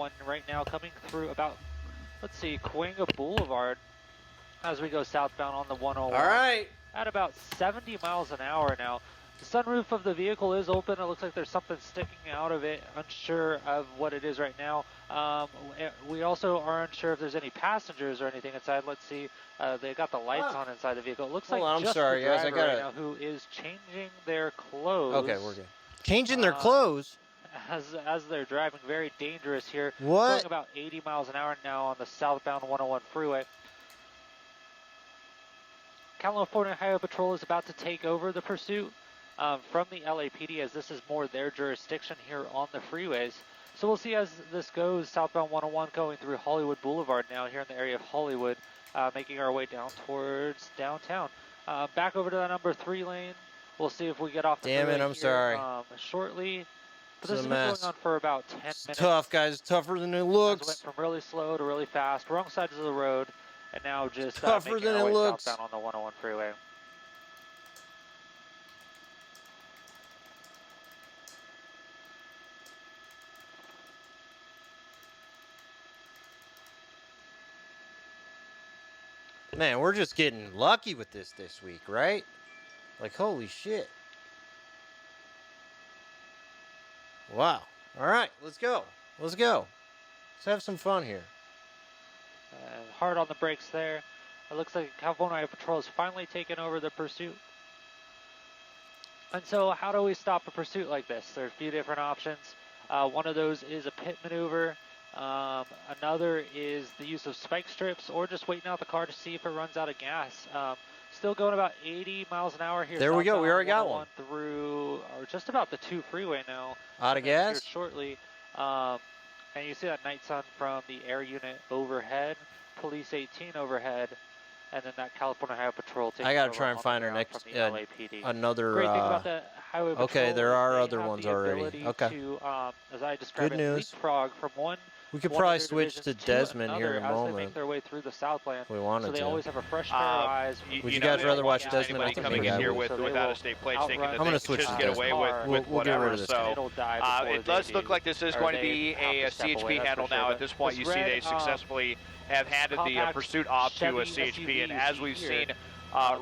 101 right now, coming through about, let's see, Cahuenga Boulevard as we go southbound on the 101. All right. At about 70 miles an hour now. The sunroof of the vehicle is open. It looks like there's something sticking out of it. Unsure of what it is right now. We also are unsure if there's any passengers or anything inside. Let's see. They got the lights on inside the vehicle. It looks like I'm just sorry, the driver guys. I gotta... right now who is changing their clothes. Okay, we're good. Changing their clothes? As they're driving, very dangerous here. What? Going about 80 miles an hour now on the southbound 101 freeway. California Highway Patrol is about to take over the pursuit from the LAPD, as this is more their jurisdiction here on the freeways. So we'll see as this goes. Southbound 101 going through Hollywood Boulevard now here in the area of Hollywood, making our way down towards downtown. Back over to the number 3 lane. We'll see if we get off the Damn it, I'm sorry. Shortly. But this It's has a been mess. going on for about 10 minutes. Tough, guys. Tougher than it looks. Went from really slow to really fast, wrong sides of the road, and now just Tougher making than our it way looks. southbound on the 101 freeway. Man, we're just getting lucky with this week, right? Like, holy shit. Wow. All right, let's go. Let's go. Let's have some fun here. Hard on the brakes there. It looks like California Highway Patrol has finally taken over the pursuit. And so how do we stop a pursuit like this? There are a few different options. One of those is a pit maneuver. Another is the use of spike strips, or just waiting out the car to see if it runs out of gas. Still going about 80 miles an hour here. There we go. We already got one. Through, or just about the 2 freeway now. Out of gas? Here shortly. And you see that night sun from the air unit overhead, Police 18 overhead, and then that California Highway Patrol taking I gotta over try and on find the our ground next from the LAPD. another. Great thing about the Highway Patrol. Okay, there are they other have ones the already. ability Okay. To, as I described Good it, news. leapfrog from one. We could one probably of their switch to divisions Desmond another here in a as they moment. make their way through the Southland. If we wanted so they to. always have a fresh pair of eyes. Would you guys rather watch Desmond? I Anybody think coming maybe in I here would. with out-of-state plates thinking that I'm they gonna can switch just to get Desmond. away with We'll get whatever. rid of this guy. So it does look like this is going to be a CHP handle now. At this point, you see they successfully have handed the pursuit off to a CHP, and as we've seen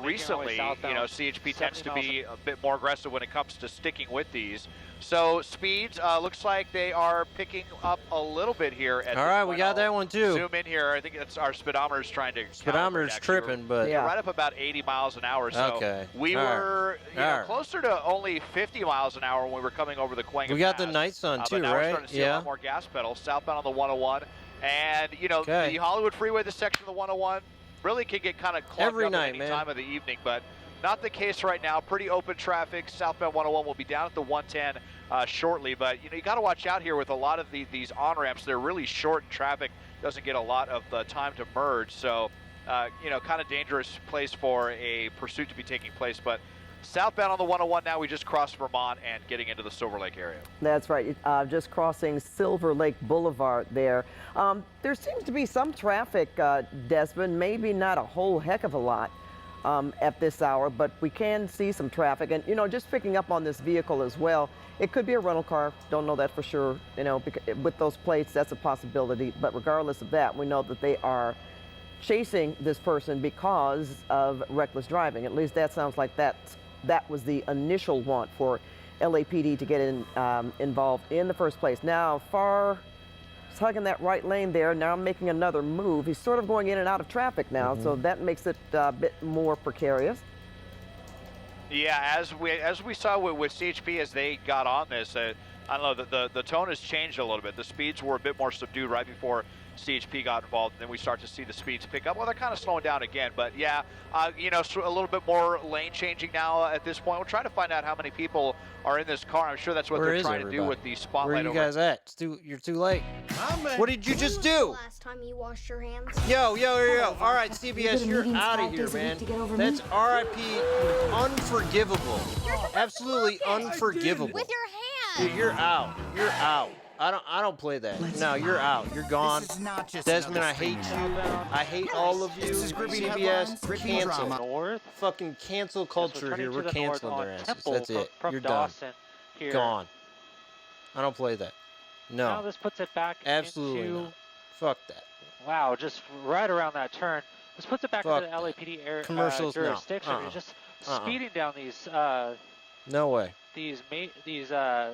recently, CHP tends to be a bit more aggressive when it comes to sticking with these. So speeds, looks like they are picking up a little bit here. All right, we got that one too. Zoom in here. I think it's our speedometer's trying to. Speedometer's tripping, but yeah, right up about 80 miles an hour. So okay. we were closer to only 50 miles an hour when we were coming over the Cahuenga We got Pass. the night sun too, but now right? we're starting to see a lot more gas pedals southbound on the 101, and the Hollywood Freeway, this section of the 101, really can get kind of clogged every up night, at any man. time of the evening, but not the case right now. Pretty open traffic. Southbound 101 will be down at the 110 shortly, but you got to watch out here with a lot of these on-ramps. They're really short, and traffic doesn't get a lot of time to merge, so kind of dangerous place for a pursuit to be taking place. But southbound on the 101 now, we just crossed Vermont and getting into the Silver Lake area. That's right, just crossing Silver Lake Boulevard there. There seems to be some traffic, Desmond, maybe not a whole heck of a lot at this hour, but we can see some traffic. And, just picking up on this vehicle as well, it could be a rental car. Don't know that for sure. Because with those plates, that's a possibility. But regardless of that, we know that they are chasing this person because of reckless driving. At least that sounds like that was the initial want for LAPD to get involved in the first place. Now, tugging that right lane there, now making another move. He's sort of going in and out of traffic now, so that makes it a bit more precarious. Yeah, as we saw with CHP as they got on this, I don't know, the tone has changed a little bit. The speeds were a bit more subdued right before CHP got involved, and then we start to see the speeds pick up. Well, they're kind of slowing down again, but yeah, so a little bit more lane changing now at this point. We'll try to find out how many people are in this car. I'm sure that's what they're trying to do with the spotlight. Where are you guys at? You're too late. What did you just do? Last time you washed your hands. Yo. All right, CBS, you're out of here, man. That's RIP unforgivable. Absolutely unforgivable. With your hands. Dude, you're out. You're out. I don't play that. No, you're out. You're gone. Desmond, I hate you. I hate all of you. CBS, cancel. North. Fucking cancel culture here. We're canceling their asses. That's it. You're done. Here. Gone. I don't play that. No. Now this puts it back Absolutely into... not. Fuck that. Wow, just right around that turn. This puts it back Fuck into the LAPD Commercials, no. jurisdiction. It's just speeding down these no way. These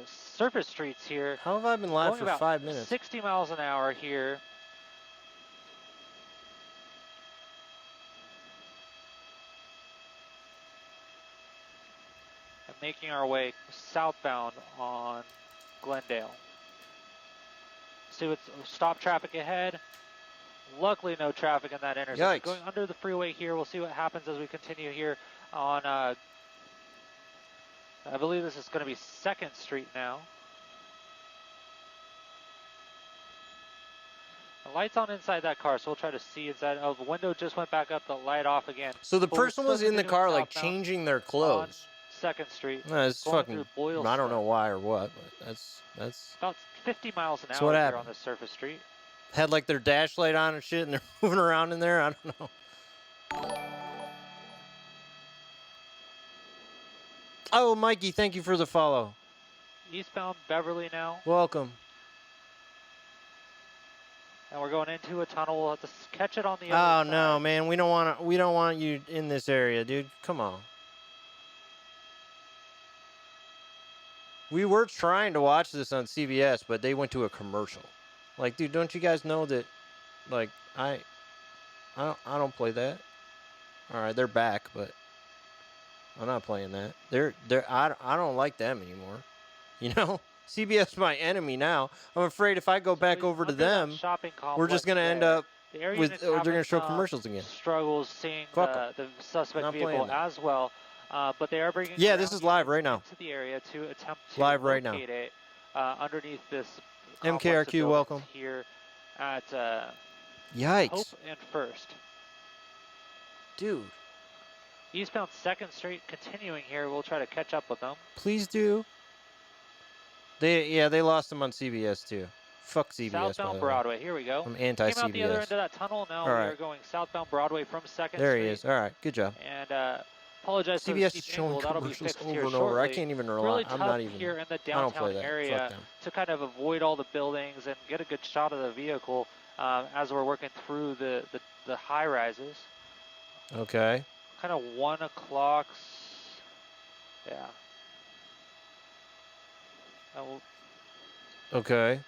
surface streets here. How have I been live going for about 5 minutes? 60 miles an hour here. And making our way southbound on Glendale. See what's stop traffic ahead. Luckily, no traffic in that intersection. Yikes. Going under the freeway here. We'll see what happens as we continue here on. I believe this is going to be 2nd Street now. The light's on inside that car, so we'll try to see inside. Oh, the window just went back up. The light off again. So the person was in the car, like, changing their clothes. 2nd Street. No, it's fucking. I don't know why or what, but that's. About 50 miles an So hour what here happened? on this surface street. Had like their dash light on and shit, and they're moving around in there. I don't know. Oh, Mikey, thank you for the follow. Eastbound Beverly now, Welcome. and we're going into a tunnel. We'll have to catch it on the Oh other side. no, man, we don't want you in this area, dude. Come on. We were trying to watch this on CBS, but they went to a commercial. Like, dude, don't you guys know that? Like, I don't play that. All right, they're back, but I'm not playing that. I don't like them anymore. You know, CBS is my enemy now. I'm afraid if I go back over to them, we're just gonna end up with they're gonna show commercials again. Struggles seeing Fuck the suspect Not vehicle playing that. as well, but they are bringing. Yeah, this is live right now. To the area to attempt to Live right now. locate it underneath this. MKRQ, welcome. Here at Yikes, Hope and First. dude. Eastbound 2nd Street continuing here. We'll try to catch up with them. Please do. They lost them on CBS too. Fuck CBS. by the Southbound way. Broadway. Here we go. I'm Came out the other end anti-CBS. of that tunnel. Now All we right. are going southbound Broadway from 2nd There Street. he is. All right, good job. And apologize for the CBS is steep showing angle. That'll be commercials fixed over here and over. I shortly. can't even It's rely. really I'm tough not even. here in the I don't play downtown that. Fuck area them. to kind of avoid all the buildings and get a good shot of the vehicle as we're working through the high rises. Okay. Kind of 1 o'clock. Yeah. Okay.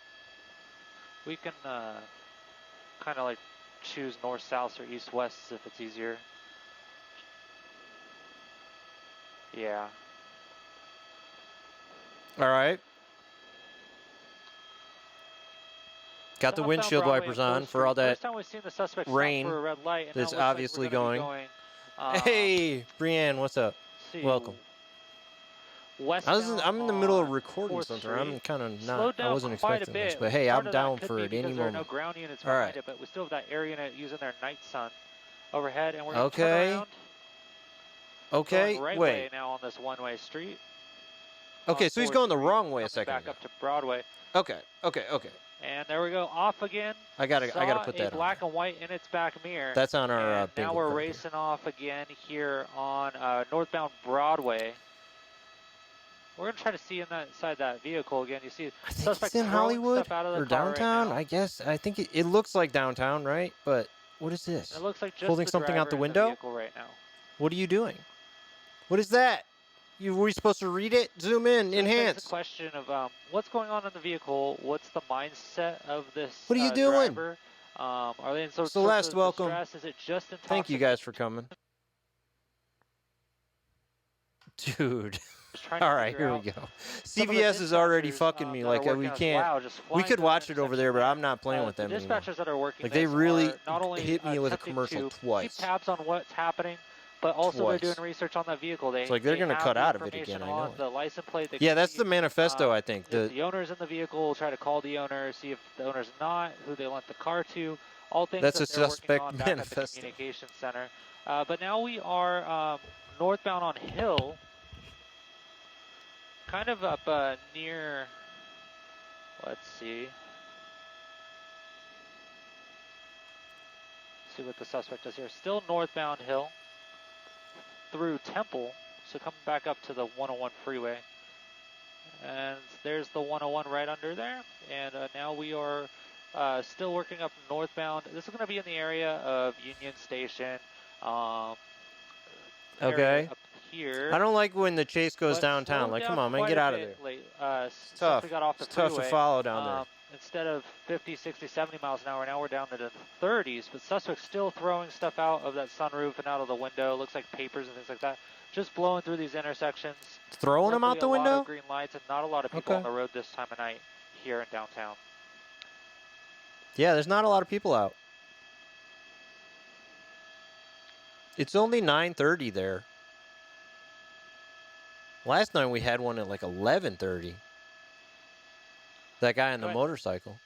We can kind of like choose north, south, or east, west if it's easier. Yeah. All right. Got the Southbound windshield Broadway wipers and on First for all Street. that First time we've seen the suspect stop rain for a red light, and that's now it looks obviously like we're going. gonna be going. Hey, Brienne, what's up? See, Welcome. Westbound I'm in the middle of on recording 4th something. Street. I'm kind of Slowed not. I down wasn't quite a expecting this, bit. but hey, Part I'm of that down could for be it any because there are no moment. ground units All behind right. it, but we still have that air unit using their night sun overhead, and we're Okay. turn around. Okay, Going right wait. way now on this one-way street. Okay, on so he's 4th going the Street, wrong way a coming second back ago. up to Broadway, Okay. and there we go, off again. I gotta put Saw that a on. black and white in its back mirror. That's on our and now bingo we're card racing off again here on northbound Broadway. We're gonna try to see inside that vehicle again. You see, I think suspect it's in throwing Hollywood stuff out of the or car right downtown. now. I guess. I think it looks like downtown, right? But what is this? It looks like just Holding the something out driver the in window? vehicle right now. What are you doing? What is that? Were you supposed to read it? Zoom in, So enhance. It's a question of what's going on in the vehicle. What's the mindset of this What are you doing? driver? Are they in some Celeste, sort of welcome. distress? Is it just intoxication? Thank you guys for coming. Dude. Just trying to All right, figure here out we go. some of the CBS is already dispatchers, fucking me. that Like, are working we as can't. wow, just We flying could through watch the it over there, but intersection I'm not playing with the them anymore. dispatchers that are working Like, they this really are not only hit me with a attempting commercial to twice. keep tabs on what's happening, but also they're Twice. doing research on that vehicle. They, It's like they're they gonna have cut the out of it information again, I on know it. The license plate. They Yeah, can that's see, the manifesto, I think. if the owner's in the vehicle, we'll try to call the owner, see if the owner's not, who they lent the car to. All things That's that a they're suspect working on back at the manifesto. communication center. But now we are northbound on Hill, kind of up near. Let's see. See what the suspect does here. Still northbound Hill through Temple, so coming back up to the 101 freeway. And there's the 101 right under there. And now we are still working up northbound. This is going to be in the area of Union Station. Area Okay. up here. I don't like when the chase goes But downtown. slowed Like, come down on, man, quite get a out of bit there. late, It's since tough. we got off the It's tough freeway. to follow down there. Instead of 50, 60, 70 miles an hour, now we're down to the 30s. But suspects still throwing stuff out of that sunroof and out of the window. Looks like papers and things like that. Just blowing through these intersections. Throwing them out the Luckily, a lot window? of green lights and not a lot of people on Okay. the road this time of night here in downtown. Yeah, there's not a lot of people out. It's only 9:30 there. Last night we had one at like 11:30. That guy on the Right. motorcycle.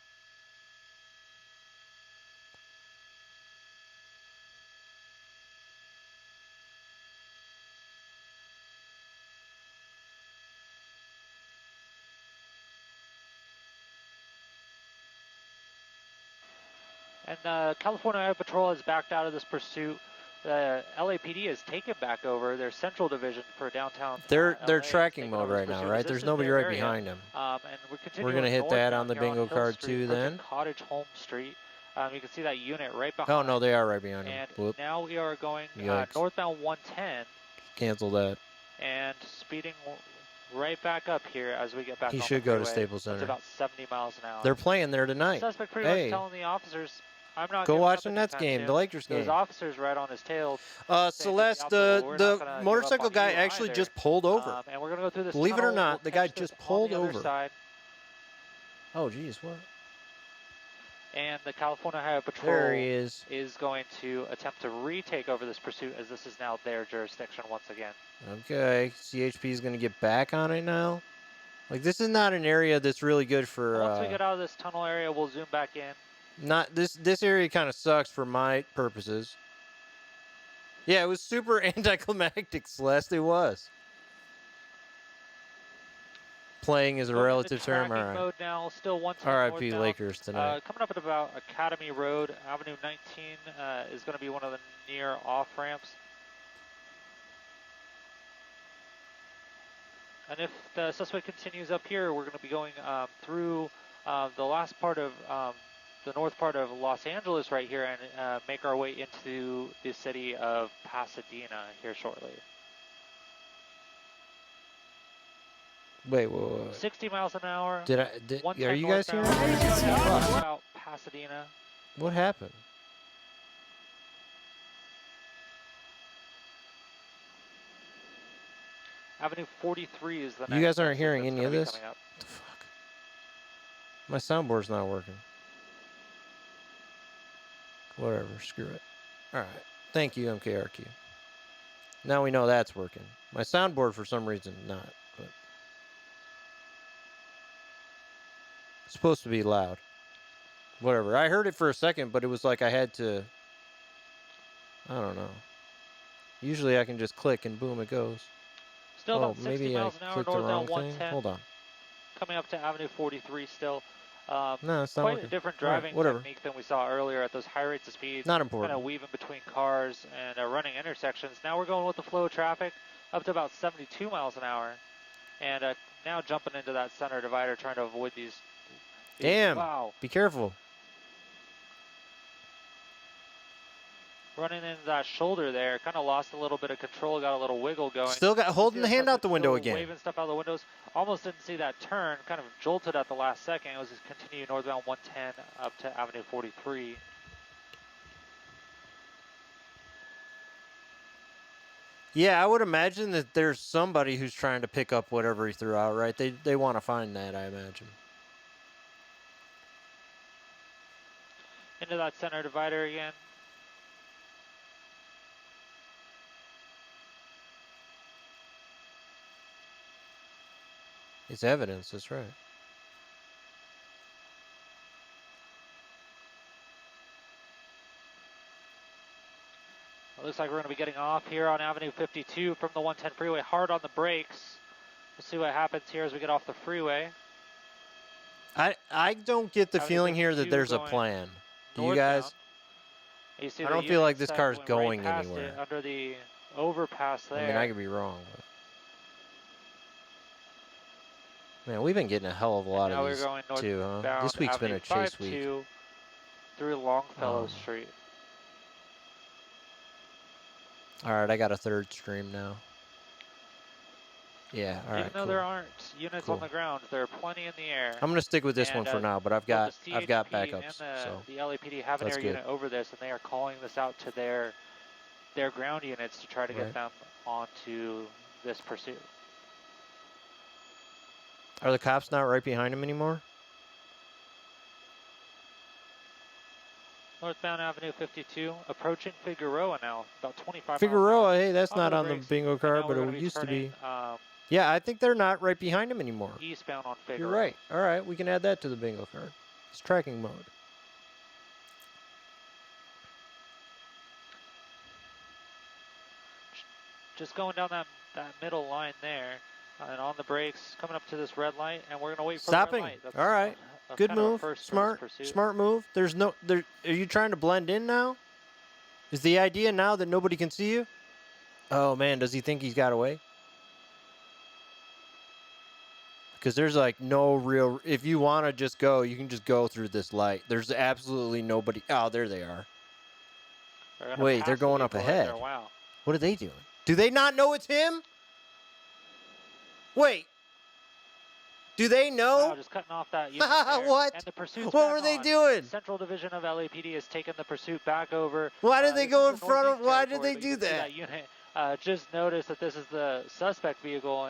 And California Highway Patrol has backed out of this pursuit. The LAPD has taken back over their central division for downtown. They're LA. tracking Taken mode over this right now, pursuit, right? as this There's is nobody their right area. behind them. And we're continuing gonna hit that northbound on the here bingo Hill card Street, too, approaching then. Cottage Home Street. You can see that unit right Oh, behind. no, they are right behind him. And Whoop. now we are going Yikes. northbound 110 Cancel that. and speeding right back up here as we get back He on should the go to freeway. Staples That's Center. about 70 miles an hour. They're playing there tonight. Suspect pretty Hey. much telling the officers, I'm not Go giving watch up the anytime Nets game, soon. the Lakers Those game. officers right on his tail. Celeste, "Well, we're not gonna give the up motorcycle on guy you actually either." just pulled over. And we're gonna go through this Believe it or tunnel. not, We'll the guy catch this just on pulled the other over. side. Oh, geez, what? And the California Highway Patrol There he is. going to attempt to retake over this pursuit, as this is now their jurisdiction once again. Okay, CHP is going to get back on it now. Like, this is not an area that's really good for... Once we get out of this tunnel area, we'll zoom back in. Not this area kind of sucks for my purposes. Yeah, it was super anticlimactic, Celeste. It was. Playing is a Going into relative term. All tracking right. mode now, still 110 R.I.P. northbound. Lakers tonight. Coming up at about Academy Road, Avenue 19 is going to be one of the near off ramps. And if the suspect continues up here, we're going to be going through the last part of the north part of Los Angeles right here and make our way into the city of Pasadena here shortly. Wait, whoa. 60 miles an hour. Are you guys hearing northbound. that? About Pasadena. What happened? Avenue 43 is the next. You guys aren't exit hearing that's any gonna of be this? coming up. What the fuck? My soundboard's not working. Whatever, screw it. Alright. Thank you, MKRQ. Now we know that's working. My soundboard, for some reason, not. But it's supposed to be loud. Whatever. I heard it for a second, but it was like I had to... I don't know. Usually I can just click and boom, it goes. Still Oh, about 60 maybe I miles an hour clicked the wrong northbound thing. 110. Hold on. Coming up to Avenue 43 still. No, it's not Quite working. a different All right, driving whatever. technique than we saw earlier at those high rates of speed. Not Kind important. of weaving between cars and running intersections. Now we're going with the flow of traffic up to about 72 miles an hour. And now jumping into that center divider, trying to avoid these. Damn. Wow. Be careful. Running into that shoulder there, kind of lost a little bit of control, got a little wiggle going. Still got holding the hand out the window again. Waving stuff out the windows. Almost didn't see that turn, kind of jolted at the last second. It was just continue northbound 110 up to Avenue 43. Yeah, I would imagine that there's somebody who's trying to pick up whatever he threw out, right? They want to find that, I imagine. Into that center divider again. It's evidence, that's right. It looks like we're going to be getting off here on Avenue 52 from the 110 freeway. Hard on the brakes. We'll see what happens here as we get off the freeway. I don't get the Avenue feeling here that 52 there's a going plan. Do you northbound. guys? You see I the don't feel unit like this set car's right going past anywhere. it under the overpass there. I mean, I could be wrong. But. Man, we've been getting a hell of a lot now of we're these going too, huh? northbound This week's been Avenue a chase week. 52 through Longfellow Oh. Street. All right, I got a third stream now. Yeah, all right, Even though cool. there aren't units on Cool. the ground, there are plenty in the air. I'm gonna stick with this And, one for now, but I've both got the backups. CHP So and the LAPD have an that's air good. unit over this, and they are calling this out to their ground units to try to Right. get them onto this pursuit. Are the cops not right behind him anymore? Northbound Avenue 52, approaching Figueroa now, about 25 miles Figueroa, an hour. hey, that's Off not the on the brakes, bingo and card, now but we're it gonna used to turning, be. Yeah, I think they're not right behind him anymore. eastbound on Figueroa. You're right. All right, we can add that to the bingo card. It's tracking mode. Just going down that middle line there, and on the brakes, coming up to this red light, and we're gonna wait for Stopping. the red light. That's All right. Good kind of a move. first for this Smart. pursuit. Smart move. There's no. There. Are you trying to blend in now? Is the idea now that nobody can see you? Oh man, does he think he's got away? Because there's like no real. If you want to just go, you can just go through this light. There's absolutely nobody. Oh, there they are. They're gonna Wait, pass they're the going up vehicle right ahead. there. Wow. What are they doing? Do they not know it's him? Wait. Do they know? Wow, just cutting off that unit there. What? And the pursuit's What back were they on. doing? Central Division of LAPD has taken the pursuit back over. Why did they This go is in the front of? Northeast Why did territory, they but do you can see that? unit just noticed that this is the suspect vehicle,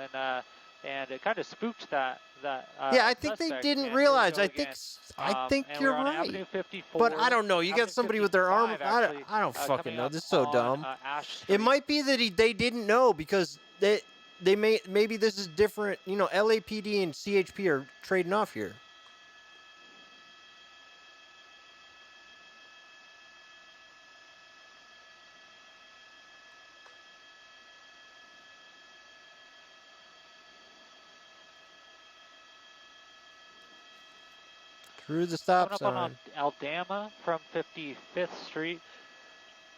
and it kind of spooked that. Yeah, I think they suspect, didn't and here we realize. go I again. think And you're we're on right. Avenue 54, But I don't know. You got Avenue somebody with their arm. 55 actually, I don't fucking coming know. up This is so on, dumb. Ash It Street. might be that they didn't know because maybe this is different. You know, LAPD and CHP are trading off here. Through the stop Coming up sign. on Aldama from 55th Street.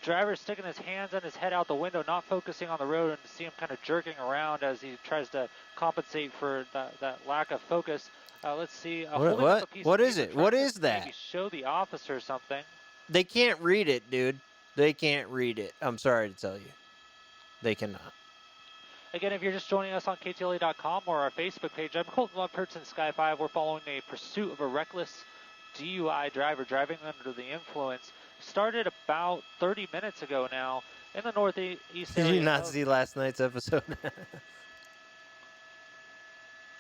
Driver sticking his hands and his head out the window, not focusing on the road, and see him kind of jerking around as he tries to compensate for that lack of focus. Let's see. Holding up a piece What of is paper, it? What trying to is that? Maybe show the officer something. They can't read it, dude. They can't read it. I'm sorry to tell you. They cannot. Again, if you're just joining us on KTLA.com or our Facebook page, I'm Colton Person Sky 5. We're following a pursuit of a reckless DUI driver driving under the influence. Started about 30 minutes ago now in the northeast Did area. you not see last night's episode?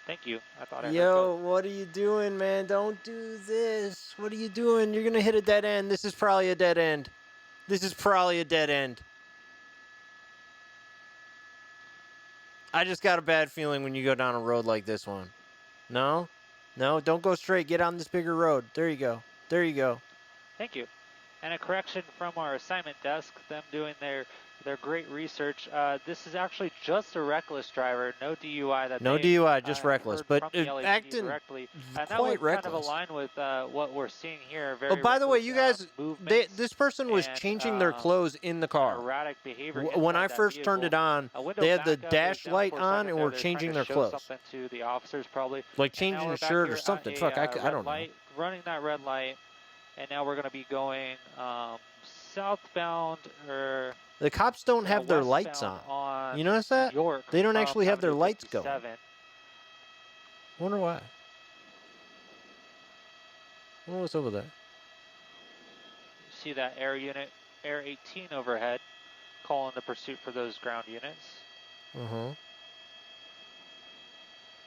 Thank you. I thought I heard Yo, both. what are you doing, man? Don't do this. What are you doing? You're going to hit a dead end. This is probably a dead end. This is probably a dead end. I just got a bad feeling when you go down a road like this one. No? No, don't go straight. Get on this bigger road. There you go. There you go. Thank you. And a correction from our assignment desk, them doing their great research. This is actually just a reckless driver, no DUI. No DUI, just reckless. Heard But from the LAPD acting directly. And that quite would reckless. kind of align with what we're seeing here. Oh, by the way, you guys, movements this person was and, changing their clothes in the car. erratic behavior. When I inside that first turned it vehicle. on, A window they had the backup dash is down light for a on second and there. were They're changing trying their to show clothes. something to the officers probably. Like And now changing we're a back shirt here or at something. a, Fuck, I red don't know. light, running that red light, and now we're going to be going southbound or The cops don't have their lights on. You notice that? York They don't from actually have their Avenue lights 57. going. Wonder why. Wonder what's over there. See that air unit, Air 18 overhead, calling the pursuit for those ground units. Uh-huh.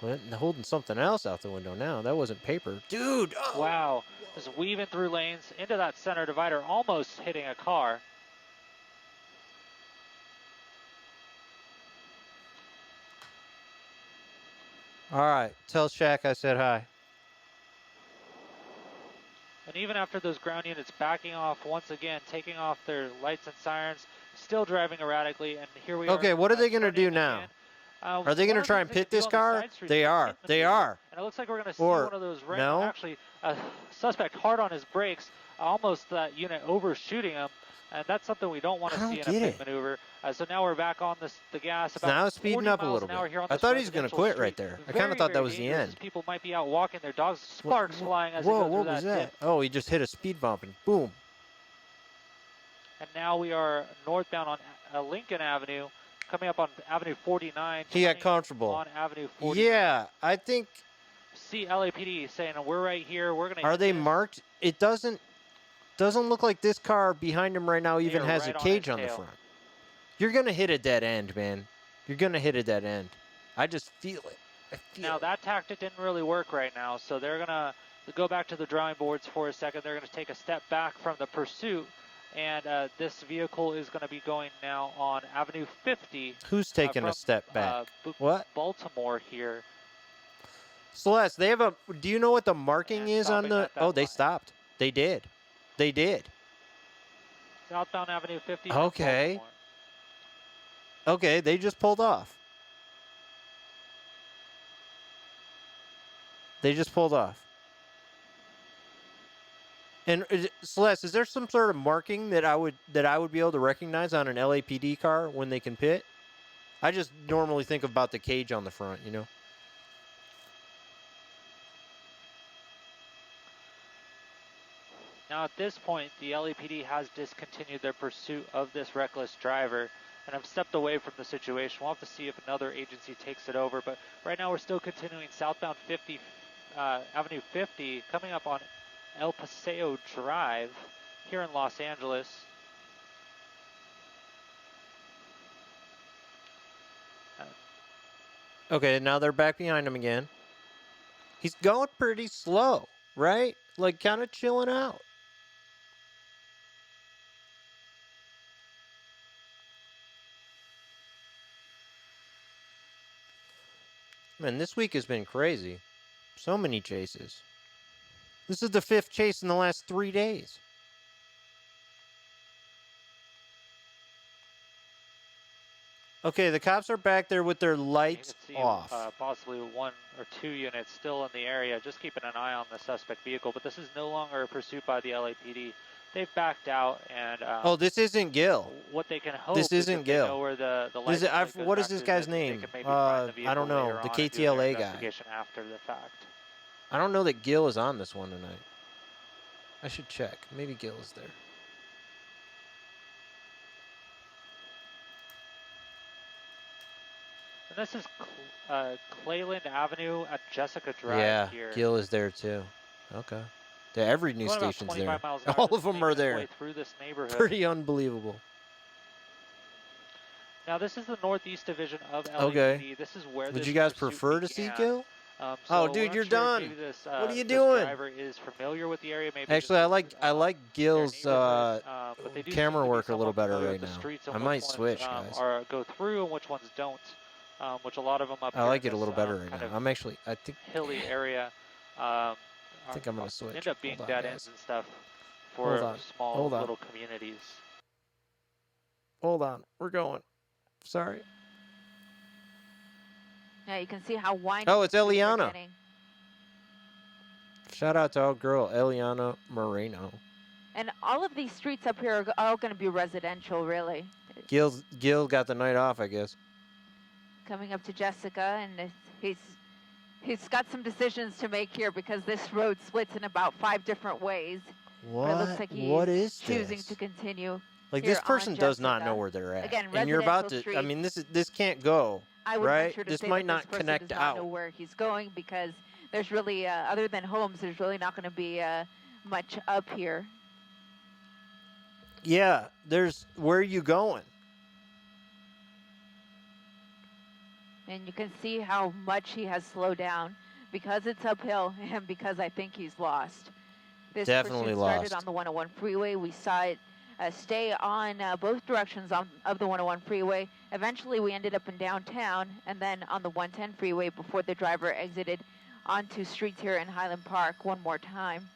Well, they're holding something else out the window now. That wasn't paper. Dude! Oh. Wow. Just weaving through lanes into that center divider, almost hitting a car. All right. Tell Shaq I said hi. And even after those ground units backing off once again, taking off their lights and sirens, still driving erratically, and here we are. Okay, what are they going to do now? Are they going to try and pit this car? They are. They are. And it looks like we're going to see Or one of those right no? now. Actually, a suspect hard on his brakes, almost that unit overshooting him. And that's something we don't want I to don't see in a get pit it. maneuver. So now we're back on the gas. About Now it's speeding 40 up a miles little an hour bit. here on I this thought he was going to residential quit street. right there. I Very, kind of thought that very was the dangerous end. as people might be out walking their dogs. Sparks flying as they go through what was that? dip. Oh, he just hit a speed bump and boom. And now we are northbound on Lincoln Avenue, coming up on Avenue 49. He got turning comfortable. on Avenue 49. Yeah, I think. See LAPD saying we're right here. We're gonna. Are hit they this. marked? It doesn't look like this car behind him right now They even are has right a on cage his on the tail. front. You're gonna hit a dead end, man. You're gonna hit a dead end. I just feel it. I feel Now it. that tactic didn't really work right now, so they're gonna go back to the drawing boards for a second. They're gonna take a step back from the pursuit, and this vehicle is gonna be going now on Avenue 50. Who's taking a from, step back? Bu- What? Baltimore here. Celeste, they have a. Do you know what the marking And is on stopping the? at that Oh, they line. stopped. They did. They did. Southbound Avenue 50. from Okay. Baltimore. Okay, they just pulled off. They just pulled off. And Celeste, is there some sort of marking that I would be able to recognize on an LAPD car when they can pit? I just normally think about the cage on the front, you know. Now at this point, the LAPD has discontinued their pursuit of this reckless driver and have stepped away from the situation. We'll have to see if another agency takes it over, but right now we're still continuing southbound Avenue 50, coming up on El Paseo Drive here in Los Angeles. Okay, now they're back behind him again. He's going pretty slow, right? Like kind of chilling out. Man, this week has been crazy. So many chases. This is the 5th chase in the last 3 days. Okay, the cops are back there with their You lights can see off. possibly 1 or 2 units still in the area, just keeping an eye on the suspect vehicle, but this is no longer a pursuit by the LAPD. They've backed out, and Oh, this isn't Gil. what they can hope This is isn't if they Gil. know where the license plate goes what is back this to, guy's that they name? can maybe find the I vehicle don't know. later The on and do their KTLA guy. investigation after the fact. I don't know that Gil is on this one tonight. I should check. Maybe Gil is there. And this is Clayland Avenue at Jessica Drive Yeah, here. Gil is there too. Okay. Every news Going about station's 25 there. miles an hour, All just of them making are its way there. through this neighborhood. Pretty unbelievable. Now this is the Northeast Division of LAPD. Okay. This is where Would this you guys pursuit prefer to see began. Gil? So Oh, we're dude, not you're sure if done. maybe this, What are you this doing? driver is familiar with the area. Maybe Actually, I just, like Gil's but they do camera seem to be work a little somewhat better familiar right with the now. streets and I which might ones, switch, guys. go through and which ones don't. Which a lot of them up I here like in it a this, little better right kind now. of I think hilly area. I think I'm gonna switch. End up being Hold on, dead guys. ends and stuff Hold for on. small Hold on. little communities. Hold on. We're going. Sorry. Yeah, you can see how windy. Oh, it's the streets are Eliana. getting. Shout out to our girl, Eliana Moreno. And all of these streets up here are all going to be residential, really. Gil got the night off, I guess. Coming up to Jessica, and he's got some decisions to make here because this road splits in about 5 different ways. What? But it looks like he's What is choosing this? to continue. Like here this person on does not Jessica. know where they're at. Again, and you're about to. residential I mean, this can't go. I would right? venture to This say might that not this person connect does not know out. where he's going because there's really, other than homes, there's really not going to be much up here. Yeah, where are you going? And you can see how much he has slowed down because it's uphill and because I think he's lost. This Definitely pursuit started lost. on the 101 freeway. We saw it stay on both directions of the 101 freeway. Eventually, we ended up in downtown and then on the 110 freeway before the driver exited onto streets here in Highland Park one more time.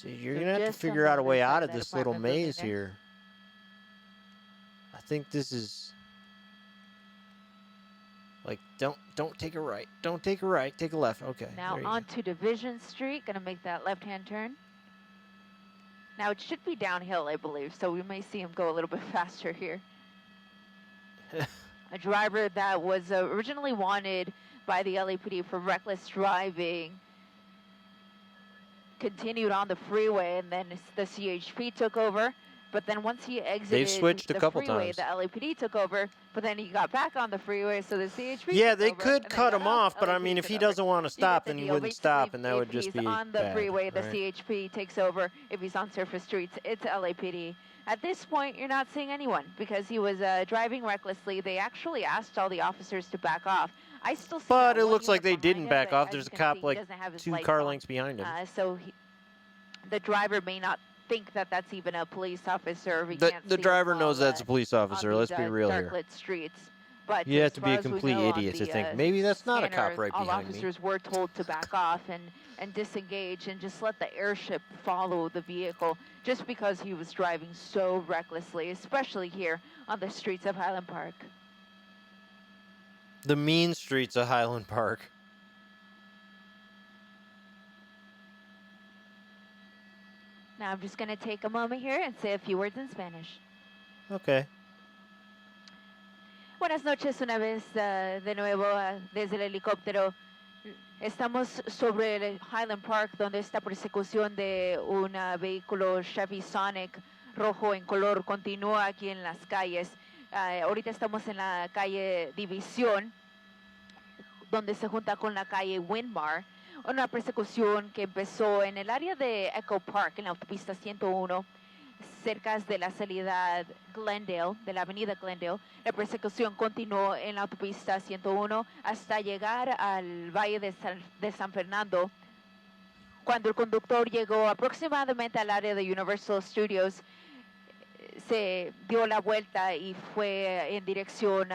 Dude, you're So gonna have to just on figure the out a way other out side of of that this little apartment building maze there. here. I think this is. Like, don't take a right. Don't take a right. Take a left. Okay. Now there you on to Division Street, gonna make that left-hand turn. Now it should be downhill, I believe, so we may see him go a little bit faster here. A driver that was originally wanted by the LAPD for reckless driving continued on the freeway, and then the CHP took over. But then once he exited switched a the couple freeway, times. the LAPD took over. But then he got back on the freeway, so the CHP Yeah, took they over, could and then cut he him got off, but I LAPD mean, if took he over. doesn't want to You get stop, the then he deal. wouldn't Basically, stop, and that would if just he's be on the bad, freeway, the right? CHP takes over. If he's on surface streets, it's LAPD. At this point, you're not seeing anyone because he was driving recklessly. They actually asked all the officers to back off. I still see But that it one looks like unit they behind didn't him, back but off. as There's you a can cop see, he like doesn't have his 2 lights car on. lengths behind him. So the driver may not think that that's even a police officer. He The can't see driver him knows while, that's a police on officer. these, Let's be real here. dark-lit streets. But You have as to be far a as we complete know on idiot to the, think, maybe that's not a scanner, cop right all behind me. officers were told to back off and disengage and just let the airship follow the vehicle just because he was driving so recklessly, especially here on the streets of Highland Park. The mean streets of Highland Park. Now I'm just going to take a moment here and say a few words in Spanish. Okay. Buenas noches una vez de nuevo desde el helicóptero. Estamos sobre el Highland Park donde esta persecución de un vehículo Chevy Sonic rojo en color continúa aquí en las calles. Ahorita estamos en la calle División donde se junta con la calle Winmar. Una persecución que empezó en el área de Echo Park en la autopista 101 cerca de la salida Glendale, de la avenida Glendale. La persecución continuó en la autopista 101 hasta llegar al Valle de San Fernando. Cuando el conductor llegó aproximadamente al área de Universal Studios, se dio la vuelta y fue en dirección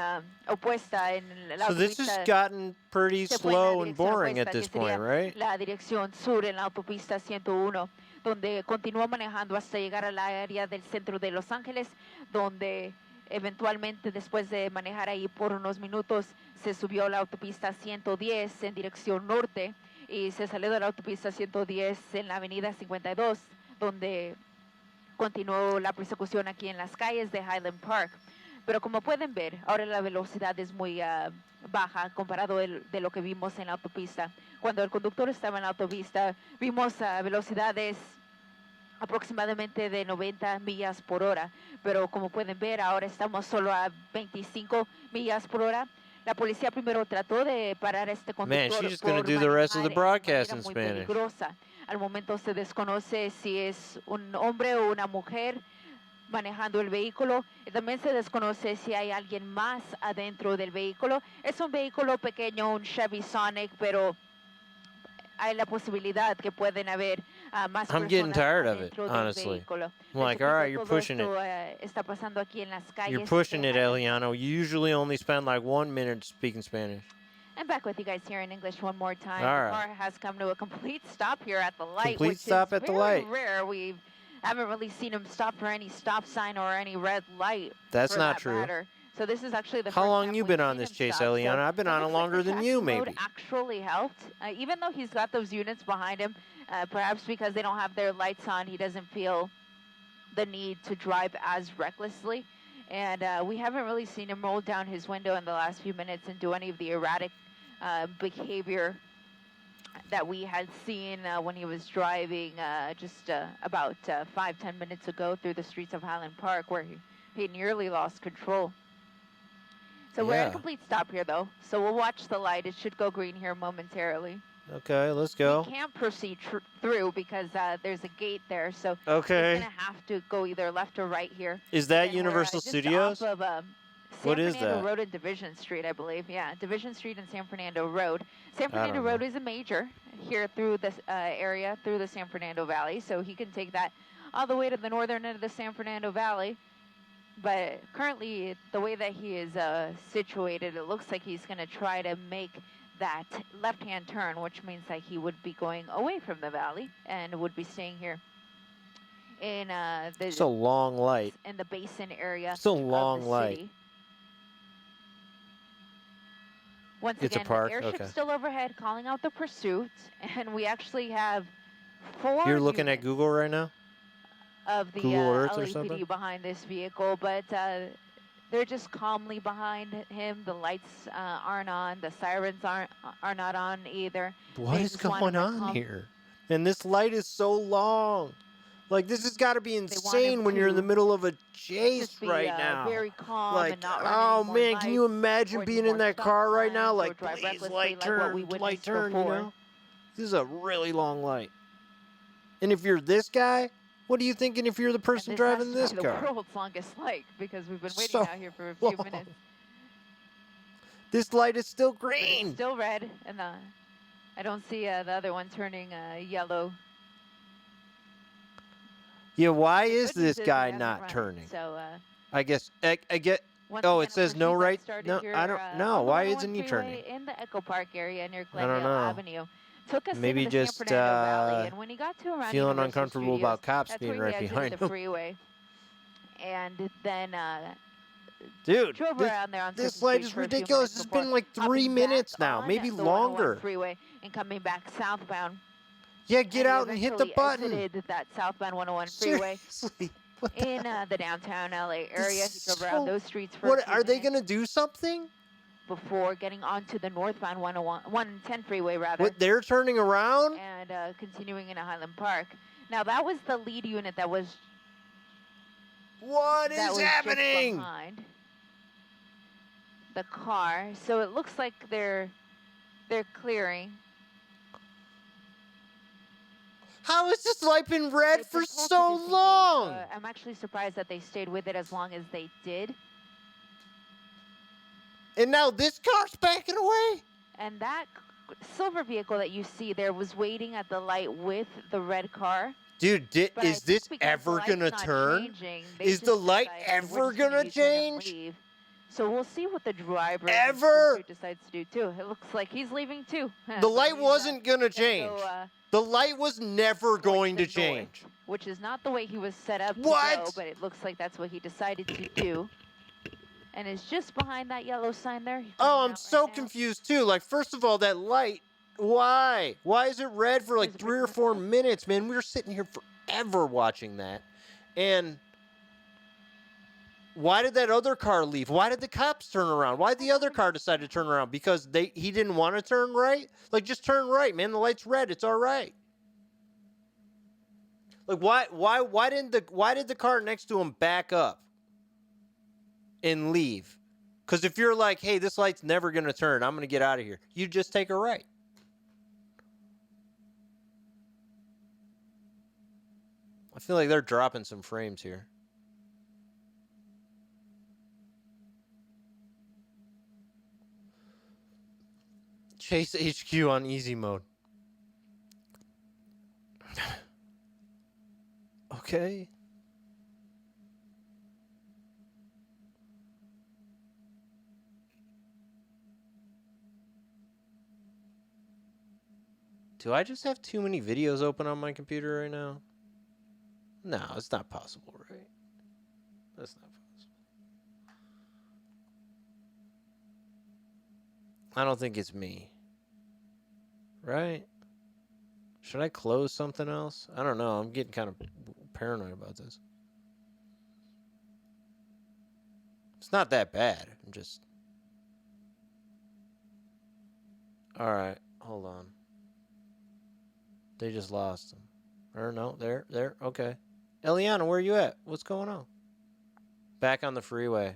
opuesta en la So this autopista. has gotten pretty Se fue en la slow and dirección boring opuesta, at this que sería point, right? la dirección sur en la autopista 101, donde continuó manejando hasta llegar al área del centro de Los Ángeles, donde eventualmente después de manejar ahí por unos minutos se subió a la autopista 110 en dirección norte y se salió de la autopista 110 en la avenida 52, donde continuó la persecución aquí en las calles de Highland Park. Pero como pueden ver, ahora la velocidad es muy baja comparado de lo que vimos en la autopista. Cuando el conductor estaba en la autopista, vimos velocidades aproximadamente de 90 millas por hora. Pero como pueden ver, ahora estamos solo a 25 millas por hora. La policía primero trató de parar a este conductor. Man, she's just gonna por do the rest of the manejar broadcast de in manera muy Spanish. peligrosa. Al momento se desconoce si es un hombre o una mujer manejando el vehículo. Y también se desconoce si hay alguien más adentro del vehículo. Es un vehículo pequeño, un Chevy Sonic, pero hay la posibilidad que pueden haber más I'm getting personas tired of it, adentro del honestly. vehículo. I'm like, Repito, all right, you're todo pushing it. esto, está pasando aquí en las calles You're pushing de it, Highland. Eliano. You usually only spend like 1 minute speaking Spanish. I'm back with you guys here in English one more time. All The right. car has come to a complete stop here at the light, Complete which stop is at the very light. rare. We haven't really seen him stop for any stop sign or any red light. That's for not that true. matter. So this is actually the How first long time you we've been on seen this him chase, stop. Eliana? I've been on it looks like longer the than you, tracking mode maybe. actually helped. Even though he's got those units behind him, perhaps because they don't have their lights on, he doesn't feel the need to drive as recklessly. And we haven't really seen him roll down his window in the last few minutes and do any of the erratic behavior that we had seen when he was driving just about 5-10 minutes ago through the streets of Highland Park, where he nearly lost control. So we're at Yeah. a complete stop here, though. So we'll watch the light. It should go green here momentarily. Okay, let's go. We can't proceed through because there's a gate there. So Okay. he's going to have to go either left or right here. Is that And we're, Universal just Studios? Off of, What San is Fernando that? Road and Division Street, I believe. Yeah, Division Street and San Fernando Road. San I Fernando don't Road know. is a major here through this area, through the San Fernando Valley. So he can take that all the way to the northern end of the San Fernando Valley. But currently, the way that he is situated, it looks like he's going to try to make that left-hand turn, which means that he would be going away from the valley and would be staying here in It's a long light. in the basin area It's a of long the light. city. Once It's a again, park? airship's Okay. still overhead calling out the pursuit, and we actually have 4 You're looking at units Google right now? of the Google Earth or LAPD something? behind this vehicle, but they're just calmly behind him. The lights aren't on. The sirens are not on either. What They is just want going him to on come. here? And this light is so long. Like, this has got to be want him insane when you're in the to middle of a chase Just be right now. very calm Like, and not run oh any more man, can you lights imagine or do being in more that stop car right now? signs or Like, drive please, recklessly light like what we turn, light witnessed turn, you before. know? This is a really long light. And if you're this guy, what are you thinking if you're the person and driving this this has to be car? the world's longest light because we've been waiting So out here for a few long. minutes. This light is still But it's green. still red, and I don't see the other one turning yellow. Yeah, why The is good news this it guy hasn't not run it, turning? So I guess I get. once Oh, again, it says no pursuit that right. started No, here, I don't know. on the Why 101 isn't he freeway turning? in the Echo Park area near I don't Glendale know. Avenue. Took us Maybe into the just San Fernando Valley, and when he got to around feeling Universal uncomfortable Studios, about cops that's being where he right exited behind the him. freeway, and then Dude, drove around there on this Second light Street is for a few ridiculous. minutes It's before been like 3 hopping minutes back now, on maybe the 101 longer. freeway and coming back southbound. Yeah, get And he out and hit the eventually button. exited that southbound 101 freeway Seriously, what the in the downtown LA area. He drove so- around those streets for a What few are they minutes gonna do? Something? before getting onto the northbound 110 freeway rather, What they're turning around? and continuing into Highland Park. Now that was the lead unit that was What that is was happening? just behind the car. So it looks like they're clearing. How has this light been red They for protected so this engage, long? I'm actually surprised that they stayed with it as long as they did. And now this car's backing away? And that silver vehicle that you see there was waiting at the light with the red car. Dude, But I is think this because the ever light's gonna not turn? changing, they Is the just light decided, "We're ever just gonna gonna U-turn and change?" leave." So we'll see what the driver in this Ever? pursuit decides to do too. It looks like he's leaving too. The So light he's, wasn't gonna gonna change. go, The light was never towards going the to change. north, which is not the way he was set up to What? go, but it looks like that's what he decided to do. And is just behind that yellow sign there. He's Oh, coming I'm out so right now. confused too. Like, first of all, that light, why? Why is it red for like There's a 3 or big 4 difference. minutes, man? We were sitting here forever watching that. And why did that other car leave? Why did the cops turn around? Why did the other car decide to turn around? Because he didn't want to turn right? Like, just turn right, man. The light's red. It's all right. Like, why did the car next to him back up and leave? Because if you're like, hey, this light's never going to turn, I'm going to get out of here, you just take a right. I feel like they're dropping some frames here. Chase HQ on easy mode. Okay. Do I just have too many videos open on my computer right now? No, it's not possible, right? That's not possible. I don't think it's me. Right? Should I close something else? I don't know. I'm getting kind of paranoid about this. It's not that bad. I'm just... Alright, hold on. They just lost him. Or no, there, okay. Eliana, where you at? What's going on? Back on the freeway.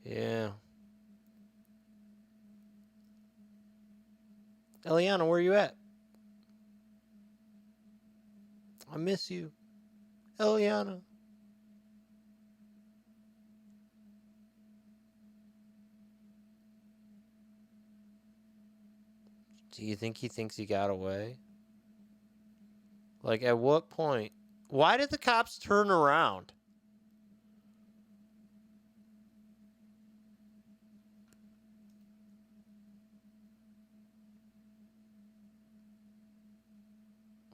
Yeah. Eliana, where you at? I miss you. Eliana. Do you think he thinks he got away? Like, at what point? Why did the cops turn around?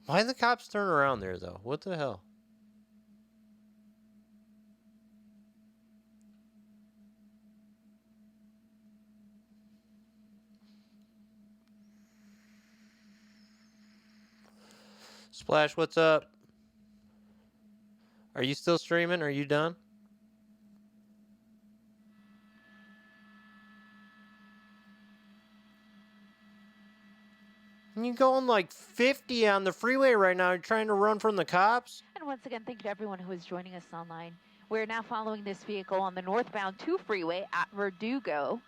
Why did the cops turn around there, though? What the hell? Splash, what's up? Are you still streaming? Are you done? You're going like 50 on the freeway right now. You're trying to run from the cops? And once again, thank you to everyone who is joining us online. We're now following this vehicle on the northbound 2 freeway at Verdugo.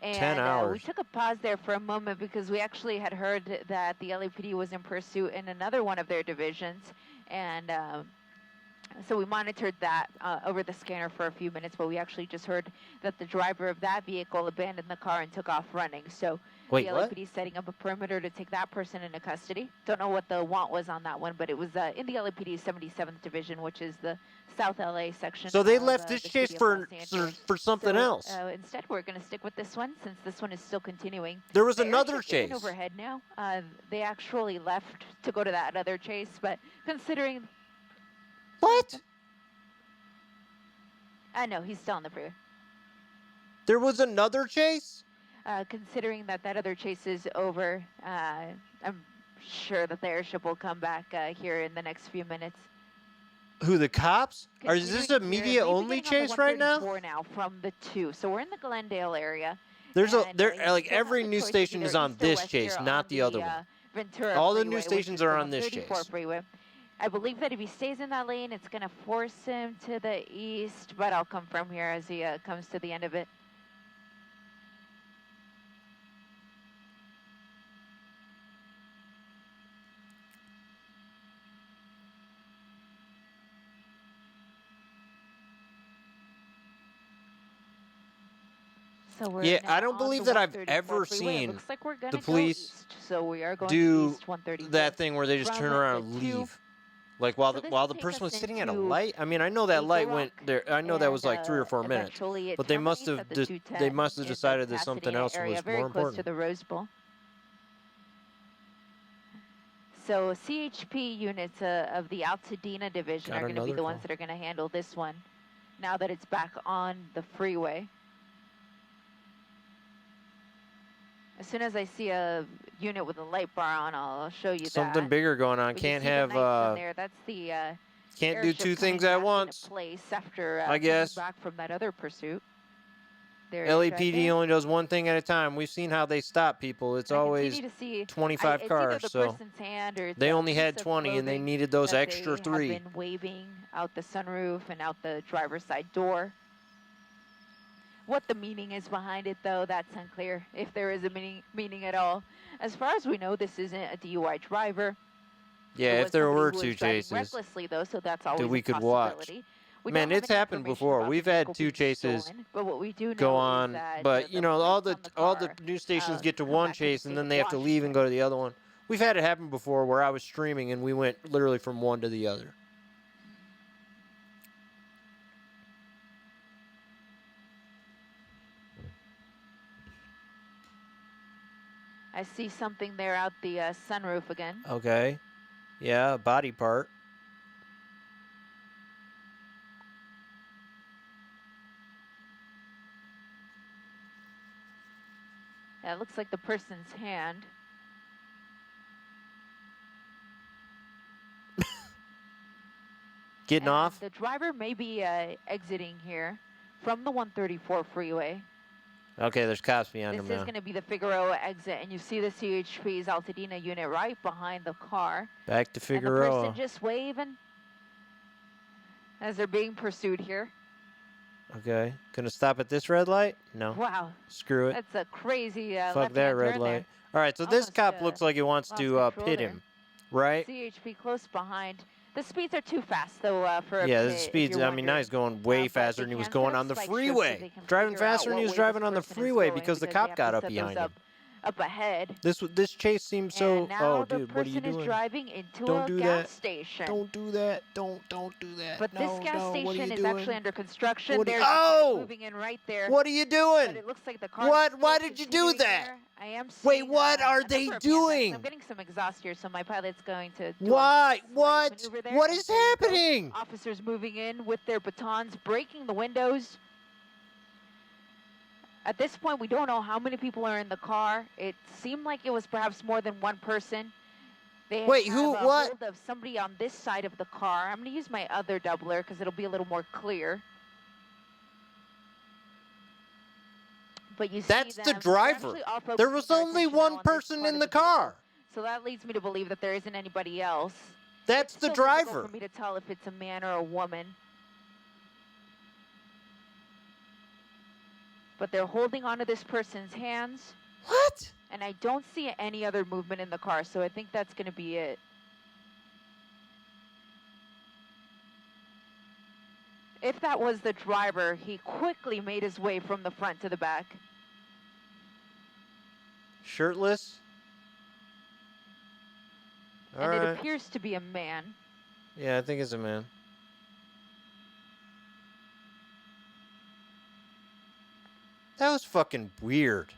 And 10 hours. We took a pause there for a moment because we actually had heard that the LAPD was in pursuit in another one of their divisions. And so we monitored that over the scanner for a few minutes, but we actually just heard that the driver of that vehicle abandoned the car and took off running. So Wait, the LAPD is setting up a perimeter to take that person into custody. Don't know what the want was on that one, but it was in the LAPD 77th Division, which is the South LA section. So they of, left this the chase city of for Los Angeles. something So, else. Instead, we're going to stick with this one since this one is still continuing. There was The another airship chase. isn't overhead now. They actually left to go to that other chase, but considering... What? No, he's still on the freeway. There was another chase? Considering that other chase is over, I'm sure that the airship will come back here in the next few minutes. Who, the cops? Or is this a Considering we're media-only beginning on the chase right now? 134 now from the 2, so we're in the Glendale area. There's and, like you every still have the news choice station either is on east or this west chase, here not on the other one. Ventura All the freeway, news which stations is are the on this 134 chase. Freeway. I believe that if he stays in that lane, it's going to force him to the east, but I'll confirm here as he comes to the end of it. So we're Yeah, now I don't on believe the that I've 134 ever freeway. It seen looks like we're gonna the go police east, so we are going do east 134. that thing where they just From turn around and the 2. leave. Like while So the this while will the take person us was sitting at a into light. I mean, I know that Eagle light Rock, went there. I know that was like 3 or 4 minutes. eventually it But they must terminates have at the they 210 must have in the decided that something Pasadena else area, was very more close important. to the Rose Bowl. So CHP units of the Altadena division Got are going to be another the ones call. that are going to handle this one now that it's back on the freeway. As soon as I see a unit with a light bar on, I'll show you Something that. bigger going on. We Can't can see the have knights on there. That's the can't do airship 2 things coming at back once. into place after I coming guess. back from that other pursuit. There it is right LAPD there. only does one thing at a time. We've seen how they stop people. It's I always continue to see 25 it's cars. either the So person's hand or it's they a only had piece of 20 and they clothing needed those that extra they 3. have been waving out the sunroof and out the driver's side door. What the meaning is behind it, though, that's unclear, if there is a meaning at all. As far as we know, this isn't a DUI driver. Yeah, It if was there somebody were who 2 was driving chases. recklessly, though, so that's always we a could watch. possibility. We Man, don't have it's any happened information before. about the We've had vehicle 2 being chases stolen, but what we do know go is on, that, but you know all plates the on the car, news stations get to come one back from the chase and state then of they have to leave and Washington. go to the other one. We've had it happen before where I was streaming and we went literally from one to the other. I see something there out the sunroof again. Okay. Yeah, body part. Yeah, it looks like the person's hand. Getting And off. the driver may be exiting here from the 134 freeway. Okay, there's cops behind This him is now. going to be the Figueroa exit, and you see the CHP's Altadena unit right behind the car. Back to And the Figueroa. person just waving as they're being pursued here. Okay. Gonna stop at this red light? No. Wow, Screw it. that's a crazy Fuck left-hand that red turn light. there. All right, so this Almost, cop looks like he wants lost to control pit there. him, right? CHP close behind. The speeds are too fast, though, for a Yeah, pit, the if speeds. you're I mean, now he's wondering. going way But faster they than he was can set going up on the spike strips so freeway. they can Driving figure out faster than he what was way driving this on the person is freeway going because the they cop have got to up set those behind him. up ahead. This chase seems so. And now Oh, the dude, what are you person is doing? driving into Don't a do gas that. station. Don't do that. Don't do that. But no, this gas no. What are station you is doing? actually under construction. What are you- There's Oh! moving in right there. What are you But doing? it looks like the car. What? Why did you do that? I am Wait, seeing, what are a they number of PMX. doing? I'm getting some exhaust here, so my pilot's going to do Why? a slight What? maneuver there, What and is there you go. happening? Officers moving in with their batons, breaking the windows. At this point, we don't know how many people are in the car. It seemed like it was perhaps more than one person. They Wait, have who- a what? hold of somebody on this side of the car. I'm going to use my other doubler because it'll be a little more clear. But you That's see the them, they're driver. actually all There focusing was their only attention now one on this person part in of the vehicle. car. So that leads me to believe that there isn't anybody else. That's It's the still difficult driver. for me to tell if it's a man or a woman. But they're holding onto this person's hands, What? and I don't see any other movement in the car, so I think that's going to be it. If that was the driver, he quickly made his way from the front to the back. Shirtless? All And it right. appears to be a man. Yeah, I think it's a man. That was fucking weird.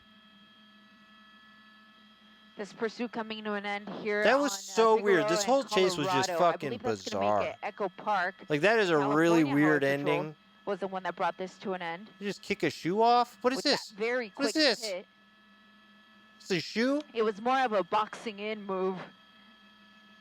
This pursuit coming to an end here. That was on, so weird. This Figueroa whole and chase was just Colorado. I fucking believe that's gonna bizarre. Make it Echo Park Like, that is a really California weird Highway Patrol ending. was the one that brought this to an end. You just kick a shoe off? What is with this? That very What quick is this? hit. It's a shoe? It was more of a boxing in move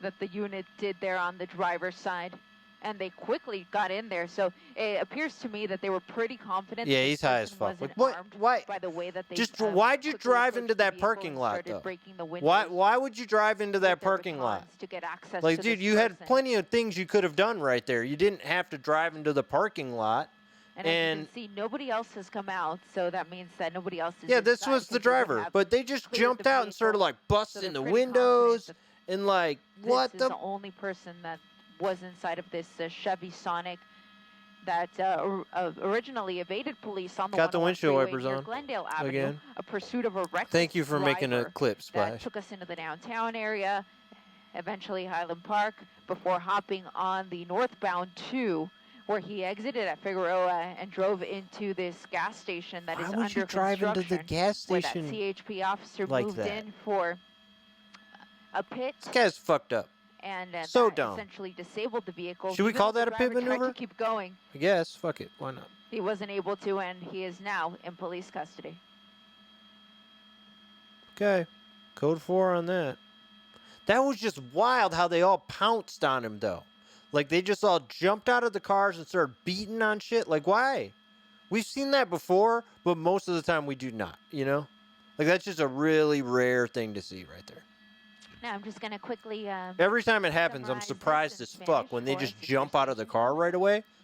that the unit did there on the driver's side. And they quickly got in there, so it appears to me that they were pretty confident. Yeah, that this he's high as person fuck. wasn't Like, what? armed Why? By the way that they Just why'd you quickly drive approached into the that vehicle parking and lot, started though? breaking the Why? windows Why would you drive into with that their parking lot? batons to get access Like, to dude, this you had person. plenty of things you could have done right there. You didn't have to drive into the parking lot. And as you And can see, nobody else has come out, so that means that nobody else is yeah, this inside was the 'cause they would driver, have but they just cleared jumped the out and started vehicle, like so busting they're the pretty confident windows that and like what this is the the only person that was inside of this Chevy Sonic that originally evaded police on the Got the 101 windshield freeway wipers near on Glendale Avenue. again. A pursuit of a reckless Thank you for making a driver clip, that Splash. took us into the downtown area, eventually Highland Park, before hopping on the northbound 2, where he exited at Figueroa and drove into this gas station that Why is would under you drive into the construction, gas where that station? CHP officer like moved that? in for a pit. This guy's fucked up. And So that dumb. essentially disabled the vehicle. Should we Even call though that the a pit driver tried maneuver? to keep going. I guess. Fuck it. Why not? He wasn't able to, and he is now in police custody. Okay. Code 4 on that. That was just wild how they all pounced on him, though. Like, they just all jumped out of the cars and started beating on shit. Like, why? We've seen that before, but most of the time we do not, you know? Like, that's just a really rare thing to see right there. Now, I'm just going to quickly... Every time it happens, I'm summarize surprised this as in fuck Spanish when they for just us, jump out of the especially car right away.